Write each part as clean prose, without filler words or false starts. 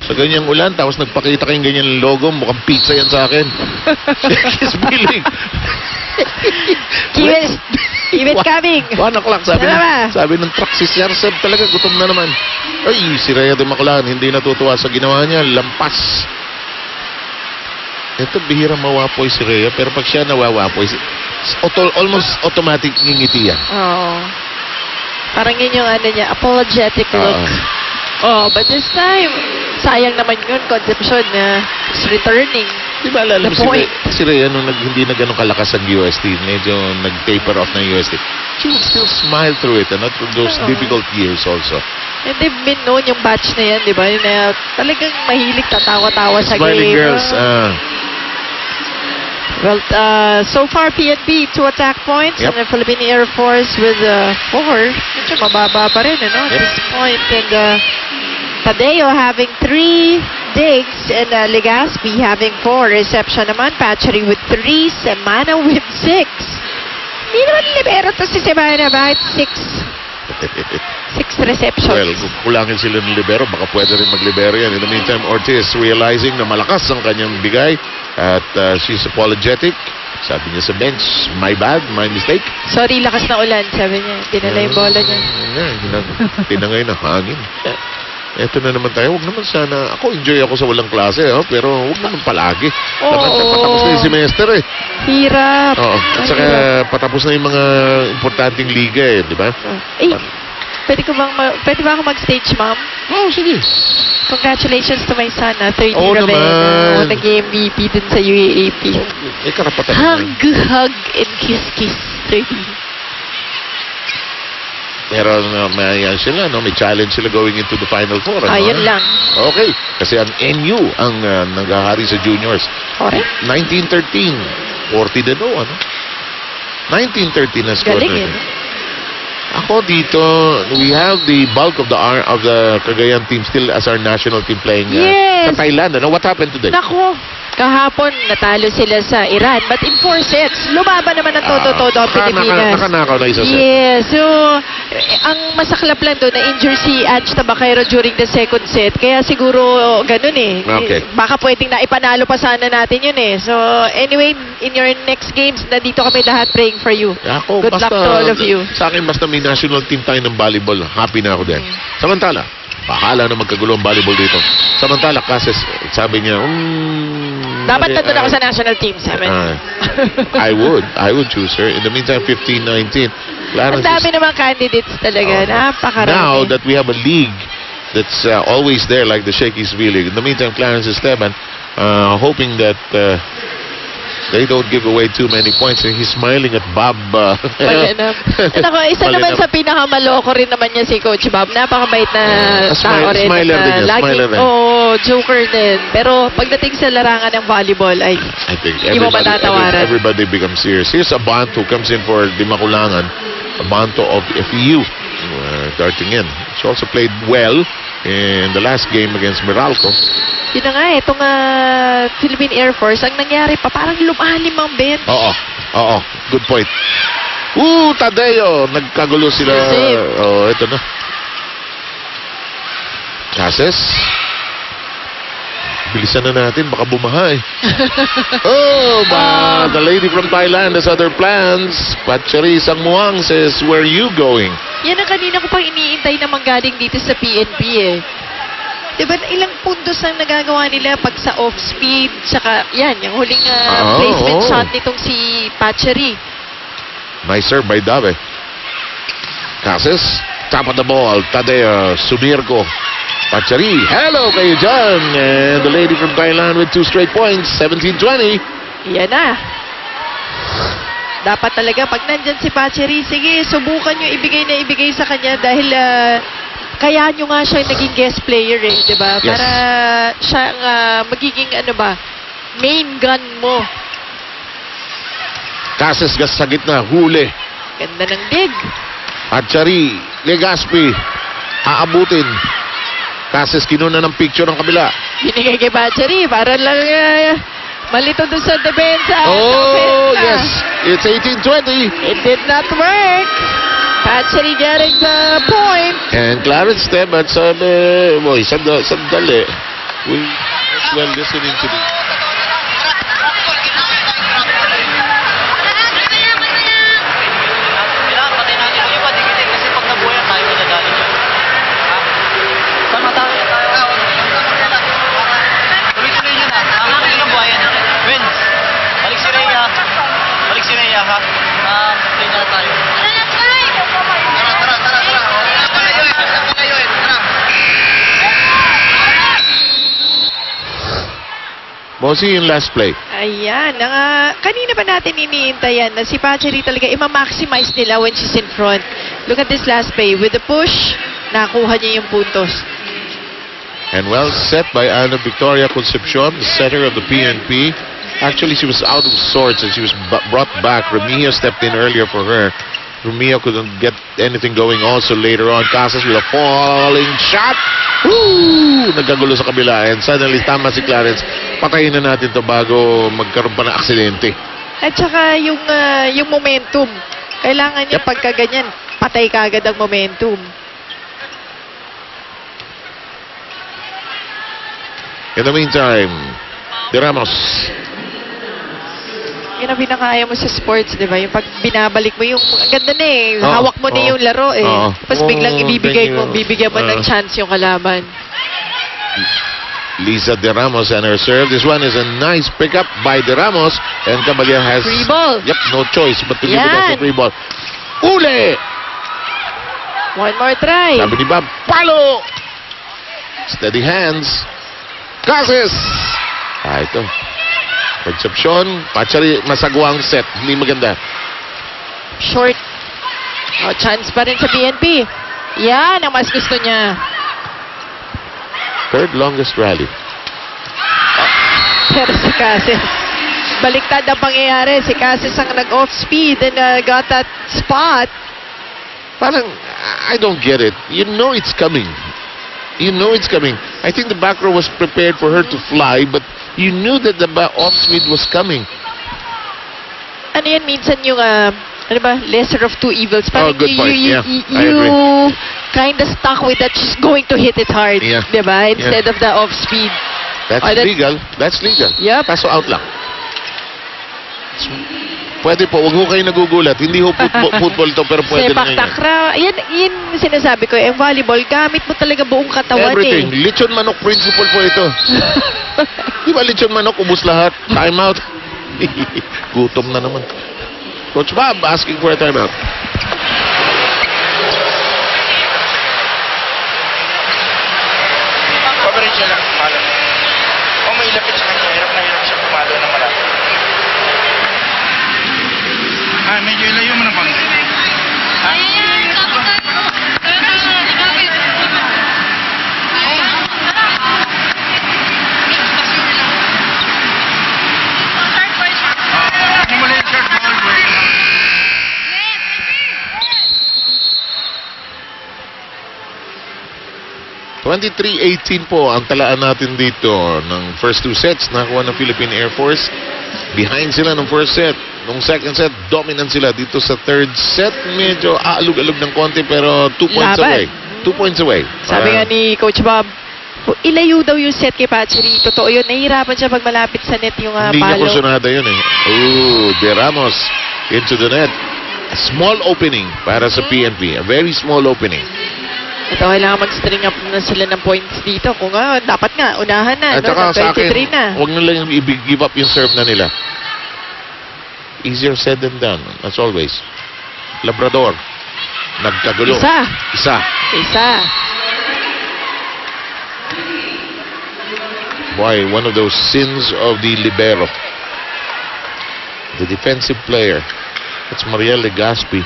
Sa ganyang ulan, tapos nagpakita kayong ganyan logo, mukhang pizza yan sa akin. Shakey's Billig. Keep it coming. 1 o'clock, sabi ng truck si Sir Seb, talaga gutom na naman. Ay, si Rhea de Maclan, hindi natutuwa sa ginawa niya, lampas. Ito, bihira mawapoy si Rhea, pero pag siya nawawapoy, almost automatic ngingiti yan. Oo. Parang yun yung ano niya, apologetic look. Oh, but this time, sayang naman yun, conception na it's returning. Di ba alam si Rhea nung hindi na ganun kalakas ang UST, medyo nag-taper off ng UST. She would still smile through it, and not through those difficult years also. And they've been known yung batch na yan, di ba? Na talagang mahilig tatawa-tawa sa game. Smiling girls. Well, so far, PNP 2 attack points, and the Philippine Air Force with 4. Medyo mababa pa rin, at this point. And Tadeo having 3 digs, and Legaspi having 4. Reception naman, Patchery with 3, Semana with 6. Hindi naman libero to si Semana, bakit 6 receptions? Well, kung kulangin sila ng libero, baka pwede rin maglibero yan. In the meantime, Ortiz realizing na malakas ang kanyang bigay at she's apologetic. Sabi niya sa bench, my bad, my mistake. Sorry, lakas na ulan, sabi niya. Dinala yung bola niya. Tinangay na hangin. Eto na naman tayo. Huwag naman sana. Ako, enjoy ako sa walang klase, pero huwag naman palagi. Dapat patapos na yung semester, Hirap. Oo. At saka patapos na yung mga importanteng liga, di ba? Pwede ba ako mag-stage, ma'am? Sige. Congratulations to my son, 30 naman. Nag-MVP dun sa UAAP. Karapatan Hug and kiss, 30. Pero may challenge sila going into the Final Four. Yun lang. Okay. Kasi ang NU ang naghahari sa juniors. Correct. 1913. 40 din 1913 na score. Galing Ako dito, we have the bulk of the Cagayan team still as our national team playing sa Thailand. What happened today? Nako, kahapon natalo sila sa Iran, but in 4 sets, lumaban naman ang todo-todo ang Pilipinas. Nakanakaw na isa set. Yes, so ang masaklap lang doon, na-injure si Ange Tabaquero during the second set, kaya siguro ganun Okay. Baka pwedeng naipanalo pa sana natin yun So anyway, in your next games, nandito kami lahat praying for you. Good luck to all of you. Sa akin, basta may national team tayo ng volleyball, happy na ako din. Samantala, bahala na magkagulo ang volleyball dito. Samantala, kasi sabi niya, dapat nandun ako sa national team, sabi. I would choose her. In the meantime, 15-19. Ang dami namang candidates talaga. Napakarami. Now that we have a league that's always there, like the Shakey's Billig. In the meantime, Clarence Esteban, hoping that they don't give away too many points. And he's smiling at Bob. Ako, isa naman sa pinakamaloko rin naman niya si Coach Bob. Napakabait na tao rin. Smiler din niya. Smiler din. Joker din. Pero pagdating sa larangan ng volleyball, I think hindi mo matatawaran. Everybody becomes serious. Here's a Banto who comes in for Dimakulangan. A Banto of FEU. Darting in. She also played well in the last game against Meralco. Yun na nga itong Philippine Air Force, ang nangyari pa, parang lumalim ang bench. Oo. Good point. Tadeo! Nagkagulo sila. Ito na. Cases. Bilisan na natin, baka bumaha the lady from Thailand has other plans. Patchery Sangmuang says, where are you going? Yan ang kanina ko pang iniintay na manggaling dito sa PNP Diba ilang puntos ang nagagawa nila pag sa off-speed, tsaka yan, yung huling placement shot nitong si Patchery. Nice serve by Dave. Cases, top of the ball, Tadeo, Sumirko. Patchery, hello kayo dyan. And the lady from Thailand with 2 straight points, 17-20. Yan na. Dapat talaga pag nandyan si Patchery, sige, subukan nyo ibigay sa kanya dahil kaya nyo nga siya naging guest player diba? Yes. Para siya magiging main gun mo. Cases sa gitna, huli. Ganda ng dig. Patchery, Legaspi, aabutin. Cases kinuna ng picture ng kabila. Binigay kay Patchery para lang malito doon sa depensa. Yes. It's 18-20. It did not work. Patchery getting the point. And Clarence Esteban sabi, sandali. We as well listening to the... Bossy in last play. Ayan. Kanina pa natin iniintayan na si Pachery talaga ima-maximize nila when she's in front. Look at this last play. With the push, nakuha niya yung puntos. And well set by Ana Victoria Concepcion, the setter of the PNP. Actually, she was out of sorts and she was brought back. Remigio stepped in earlier for her. Remigio couldn't get anything going also later on. Casas with a falling shot. Woo! Nagkagulo sa kabila. And suddenly, tama si Clarence. Patayin na natin to bago magkaroon pa ng aksidente. At saka yung momentum. Kailangan niya pagka ganyan, patay ka agad ang momentum. In the meantime, De Ramos. Yun ang pinakaya mo sa sports, di ba? Yung pag binabalik mo yung, ang ganda na eh. Hawak mo na yung laro eh. Tapos biglang bibigyan mo ng chance yung kalaban. Lisa De Ramos and her serve. This one is a nice pickup by De Ramos. And Caballero has... Free ball. Yep, no choice but to give it off the free ball. Uli! One more try. Sabi ni Bob, palo! Steady hands. Cases! Ito. Concepcion, Pachery, masagwang set. Hindi maganda. Short. Chance pa rin sa PNP. Yan ang mas gusto niya. Third longest rally. Pero si Cases, baliktad ang pangyayari. Si Cases ang nag-off speed and got that spot. Parang, I don't get it. You know it's coming. You know it's coming. I think the back row was prepared for her to fly, but you knew that the off speed was coming. Ano yan, minsan yung, ano ba, lesser of two evils. Parang good point. You kind of stuck with that she's going to hit it hard. Yeah. Diba? Instead of the off speed. That's legal. That's legal. Yep. Kaso out lang. Pwede po, huwag ho kayo nagugulat. Hindi ho football to, pero pwede na Sepak takraw. Yan sinasabi ko. Yung volleyball, gamit mo talaga buong katawan everything. Lechon manok principle po ito. Di ba lechon manok, ubus lahat? Time out. Gutom na naman. Coach Bob asking for a timeout. Coverage niya lang, pumalo. O may lapit sa kanya, hirap na hirap siya pumalo na malapit. Medyo ilayo mo na konti. Simulated ball break. 23-18 po ang talaan natin dito ng first two sets. Nakuha ng Philippine Air Force. Behind sila ng first set. Nung second set, dominant sila. Dito sa third set, medyo aalog-alog ng konti pero 2 points away. 2 points away. Sabi nga ni Coach Bob, ilayo daw yung set kay Pachery. Totoo yun. Nahihirapan siya pag malapit sa net yung Hindi niya palo. kursunada yun eh. Ooh, De Ramos into the net. A small opening para sa PNP. A very small opening. Ito, kailangan mag-string up na sila ng points dito. Kung dapat nga, unahan na. At saka sa akin, 23 na. huwag na lang i-give up yung serve na nila. Easier said than done, as always. Labrador. Nagkagulo. Isa. Boy, one of those sins of the libero. The defensive player. That's Mariel Legaspi.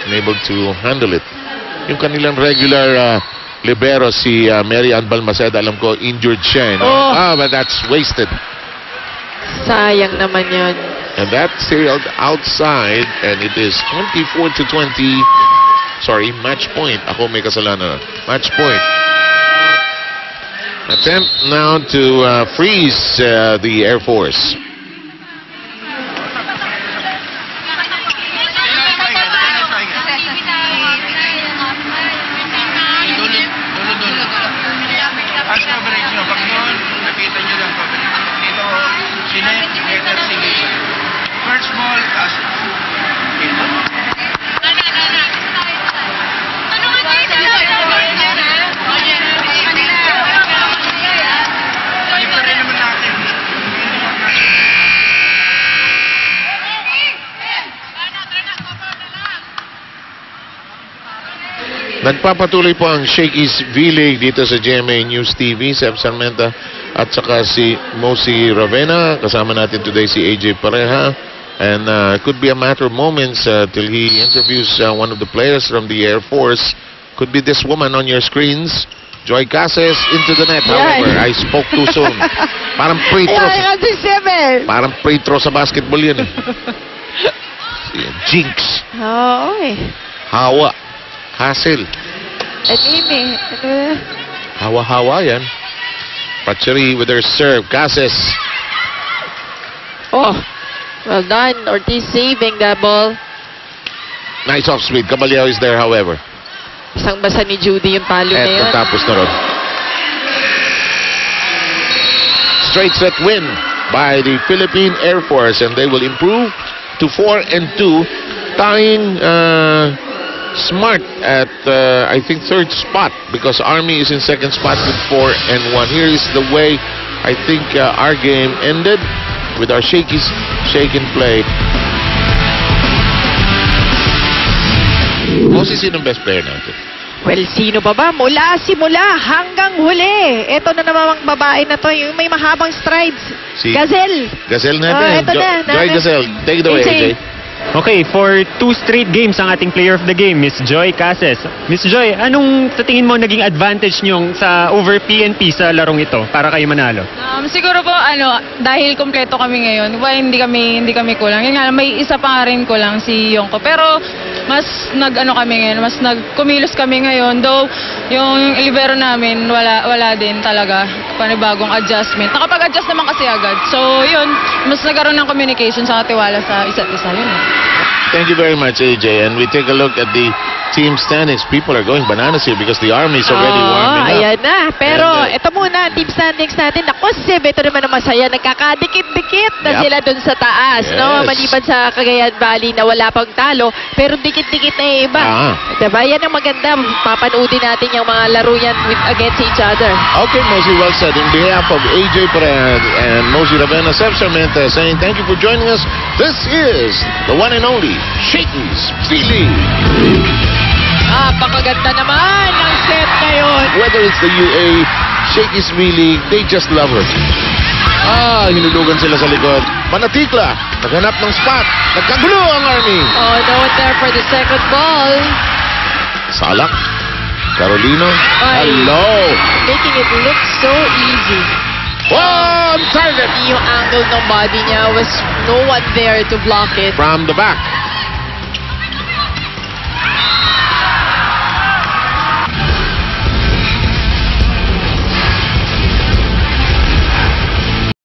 Unable to handle it. Yung kanilang regular libero, si Mary Ann Balmaceda, alam ko, injured siya. No? But that's wasted. Sayang naman yun. And that sailed outside, and it is 24-20. Sorry, match point. Ako may kasalanan. Match point. Attempt now to freeze the Air Force. coverage nyo. Pag yun, lapitan nyo lang coverage. Dito, sinet, letter, sige. First ball, taas. Dito. Ipa rin naman natin. Nagpapatuloy po ang Shakey's V-League dito sa GMA News TV. Sep Sarmenta at saka si Mosi Ravena. Kasama natin today si AJ Pareja. And it could be a matter of moments till he interviews one of the players from the Air Force. Could be this woman on your screens. Joy Cases into the net. However, I spoke too soon. Parang free throw. Parang free throw sa basketball yan eh. Jinx. Oo, Hawa. Hassel. Anime. Hawa-hawa yan. Pacheri with her serve. Cases. Oh, well done. Ortiz saving that ball. Nice off speed. Caballero is there, however. Isang basa ni Judy yung palo na yun. At tapos na ron. Straight set win by the Philippine Air Force, and they will improve to 4-2, tying Smart at I think third spot, because Army is in second spot with 4-1. Here is the way I think our game ended with our Shakey's shake and play. Mosi, sino ang best player natin? Well, sino pa ba? Mula simula hanggang huli. Ito na naman ang babae na to, yung may mahabang strides. Si Gazelle. Gazelle natin. Ito na. Joy Gazelle. Take it away, AJ. Okay, for 2 straight games ang ating player of the game, Miss Joy Cases. Miss Joy, anong sa tingin mo naging advantage nyo sa over PNP sa larong ito para kayo manalo? Siguro po dahil kompleto kami ngayon, hindi kami kulang. Yun nga, may isa pa rin kulang si Yongko. Pero mas kami ngayon, mas nagkumilos kami ngayon. Though yung libero namin wala din talaga panibagong adjustment. Nakapag-adjust naman kasi agad. So yun, mas nagkaroon ng communication sa tiwala sa isa't isa. Yun. Thank you very much, AJ. And we take a look at the team standings. People are going bananas here because the Army is already warming up. Ayan na. Pero And, ito muna, team standings natin. Ako, Sib, ito naman ang masaya. Nagkakadikit-dikit na Yep. sila dun sa taas. No? Yes. Maliban sa Cagayan Valley na wala pang talo. Pero dikit-dikit na yung iba. Diba? Yan ang maganda. Papanoodin natin yung mga laro yan against each other. Okay, Mosi, well said. In behalf of AJ Pareja and Mosi Ravena, Sep Sarmenta saying thank you for joining us. This is the one and only Shakey's V-League. Napakaganda naman ang set ngayon. Whether it's the UA, Shakey's V-League, they just love her. Hinulugan sila sa likod. Manatikla, naghanap ng spot. Nagkagulo ang Army. Oh, no one there for the second ball. Salak. Carolino. Ay. Hello. Making it look so easy. One target Yung angle ng body niya was no one there to block it. from the back.